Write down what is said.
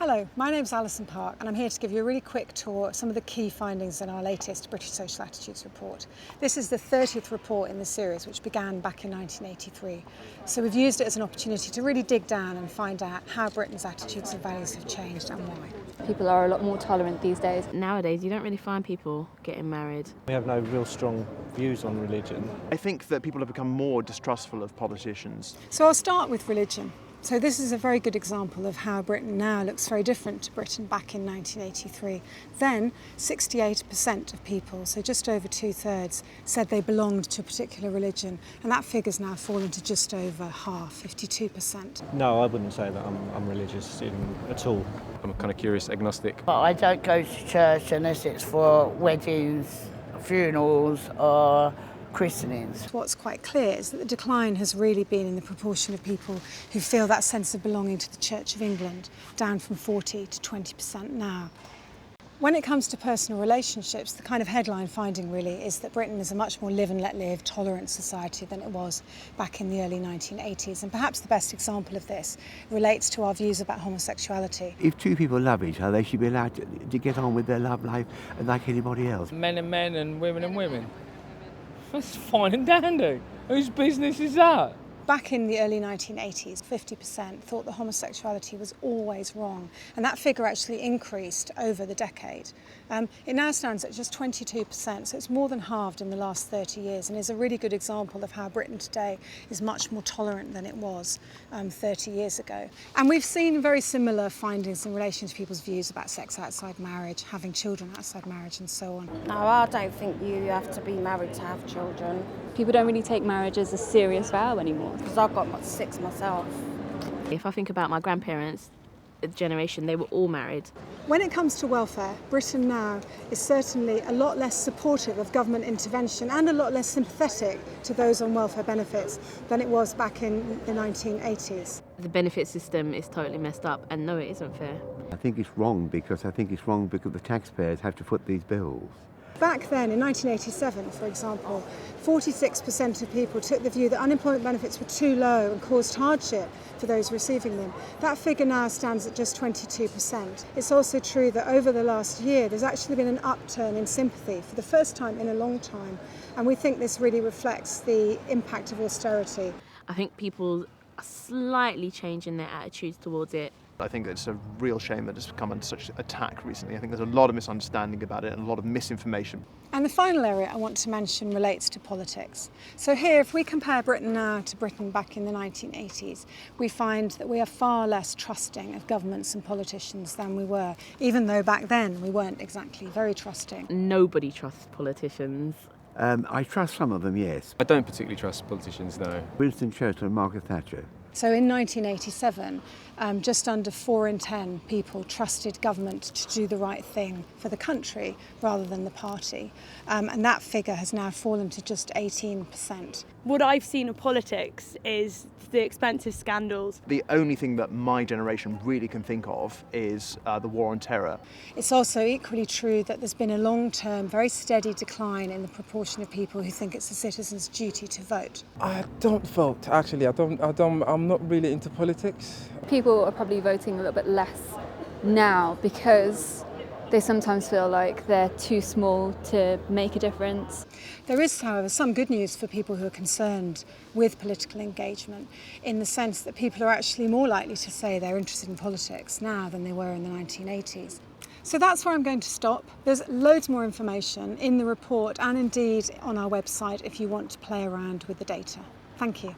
Hello, my name's Alison Park and I'm here to give you a really quick tour of some of the key findings in our latest British Social Attitudes report. This is the 30th report in the series, which began back in 1983. So we've used it as an opportunity to really dig down and find out how Britain's attitudes and values have changed and why. People are a lot more tolerant these days. Nowadays, you don't really find people getting married. We have no real strong views on religion. I think that people have become more distrustful of politicians. So I'll start with religion. So this is a very good example of how Britain now looks very different to Britain back in 1983. Then 68% of people, so just over 2/3, said they belonged to a particular religion, and that figure's now fallen to just over half, 52%. No, I wouldn't say that I'm religious at all. I'm a kind of curious agnostic. But I don't go to church unless it's for weddings, funerals or christenings. What's quite clear is that the decline has really been in the proportion of people who feel that sense of belonging to the Church of England, down from 40 to 20% now. When it comes to personal relationships, the kind of headline finding really is that Britain is a much more live and let live, tolerant society than it was back in the early 1980s. And perhaps the best example of this relates to our views about homosexuality. If two people love each other, they should be allowed to get on with their love life like anybody else. Men and men and women. That's fine and dandy. Whose business is that? Back in the early 1980s, 50% thought that homosexuality was always wrong, and that figure actually increased over the decade. It now stands at just 22%, so it's more than halved in the last 30 years, and is a really good example of how Britain today is much more tolerant than it was 30 years ago. And we've seen very similar findings in relation to people's views about sex outside marriage, having children outside marriage, and so on. No, I don't think you have to be married to have children. People don't really take marriage as a serious vow anymore. Because I've got 6 myself. If I think about my grandparents' generation, they were all married. When it comes to welfare, Britain now is certainly a lot less supportive of government intervention and a lot less sympathetic to those on welfare benefits than it was back in the 1980s. The benefit system is totally messed up, and no, it isn't fair. I think it's wrong because the taxpayers have to foot these bills. Back then, in 1987, for example, 46% of people took the view that unemployment benefits were too low and caused hardship for those receiving them. That figure now stands at just 22%. It's also true that over the last year, there's actually been an upturn in sympathy for the first time in a long time, and we think this really reflects the impact of austerity. I think people are slightly changing their attitudes towards it. I think it's a real shame that it's become under such attack recently. I think there's a lot of misunderstanding about it and a lot of misinformation. And the final area I want to mention relates to politics. So here, if we compare Britain now to Britain back in the 1980s, we find that we are far less trusting of governments and politicians than we were, even though back then we weren't exactly very trusting. Nobody trusts politicians. I trust some of them, yes. I don't particularly trust politicians, no. Winston Churchill and Margaret Thatcher. So in 1987, just under 4 in 10 people trusted government to do the right thing for the country rather than the party. And that figure has now fallen to just 18%. What I've seen of politics is the expensive scandals. The only thing that my generation really can think of is the war on terror. It's also equally true that there's been a long-term, very steady decline in the proportion of people who think it's a citizen's duty to vote. I don't vote, actually. I'm not really into politics. People are probably voting a little bit less now because they sometimes feel like they're too small to make a difference. There is, however, some good news for people who are concerned with political engagement, in the sense that people are actually more likely to say they're interested in politics now than they were in the 1980s. So that's where I'm going to stop. There's loads more information in the report and indeed on our website if you want to play around with the data. Thank you.